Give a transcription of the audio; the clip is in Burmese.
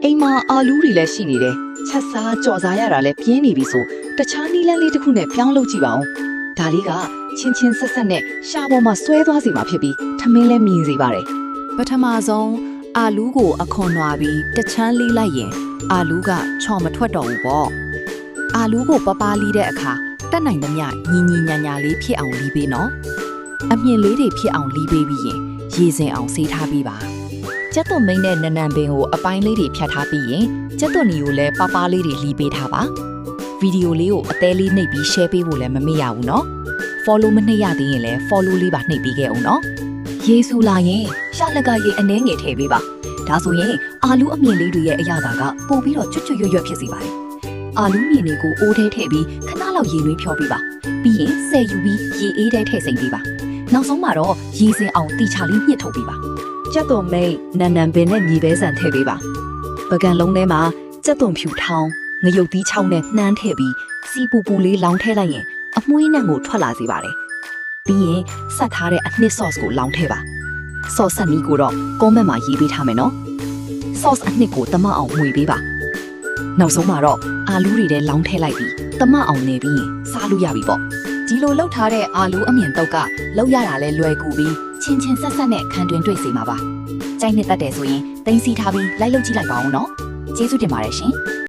အိမ်မှာအာလူးတွေလည်းရှိနေတယ်ချက်စားကြော်စားရတာလည်းပြင်းနေပြီဆိုတခြားနီးလန်းလေးတစ်ခုနဲ့ပြောင်းလုပ်ကြည့်ပါဦးဒါလေးကချင်းချင်းဆက်ဆက်နဲ့ရှားပေါ်မှာဆွဲသွားစီမှာဖြစ်ပြီးထမင်းလည်းမြင်စေပါတယ်ပထမဆုံးအာလူးကိုအခွန်နွားပြီးတချမ်းလေးလိုက်ရင်အာလူးကချော်မထွက်တော့ဘူးပေါ့အာလူးကိုပပလီးတဲ့အခါတက်နိုင်သမျှညီညီညာညာလေးဖြစ်အောင်လီးပေးနော်အမြင့်လေးတွေဖြစ်အောင်လီးပေးပြီးရင်ရေစင်အောင်ဆေးထားပေးပါကျက်သွန်မိန်နဲ့နနန်ပင်ကိုအပိုင်းလေးတွေဖြတ်ထားပြီးရင်ကျက်သွန်နီကိုလည်းပပလေးတွေလီးပေးထားပါဗီဒီယိုလေးကိုအသေးလေးနှိပ်ပြီး share ပေးဖို့လည်းမမေ့ရဘူးနော် follow မနှိပ်ရသေးရင်လည်း follow လေးပါနှိပ်ပေးခဲ့အောင်နော်ရေဆူလာရင်ရှာလက်ကရေအနှဲငယ်ထည့်ပေးပါဒါဆိုရင်အာလူးအမြင့်လေးတွေရဲ့အရာသာကပို့ပြီးတော့ချွတ်ချွတ်ရွတ်ရွတ်ဖြစ်စေပါတယ်အာလူးမြင့်လေးကိုအိုးထဲထည့်ပြီးခဏလောက်ရေနွေးဖြောပေးပါပြီးရင်ဆယ်ယူပြီးရေအေးထဲထည့်စိမ့်ပေးပါနောက်ဆုံးမှာတော့ရေစင်အောင်တီချာလေးညှစ်ထုတ်ပေးပါကျက်သွန်မိတ်နန်နန်ပင်နဲ့မြေပဲဆန်ထည့်ပေးပါပကံလုံးထဲမှာကျက်သွန်ဖြူထောင်းငရုတ်သီးချောင်းနဲ့နှမ်းထည့်ပြီးစီပူပူလေးလောင်းထည့်လိုက်ရင်အမွှေးနဲ့ကိုထွက်လာစေပါတယ်ပြီးရင်ဆက်ထားတဲ့အနှစ် sauce ကိုလောင်းထည့်ပါ sauce ဆက်နီးကိုတော့ comment မှာရေးပေးထားမယ်နော် sauce အနှစ်ကိုတမအောင်မှွေပေးပါနောက်ဆုံးမှာတော့အာလူးတွေထဲလောင်းထည့်လိုက်ပြီးတမအောင်နေပြီးရင်စားလို့ရပြီပေါ့ဒီလိုလှုပ်ထားတဲ့အာလူးအမြင်တုပ်ကလောက်ရတာလဲလွယ်ကူပြီးချင်းချင်းဆက်ဆက်နဲ့ခံတွင်တွေ့စေမှာပါကြိုက်နှစ်တတ်တယ်ဆိုရင်တင်းစီထားပြီးလိုက်လုပ်ကြည့်လိုက်ပါဦးနော်ကျေးဇူးတင်ပါတယ်ရှင်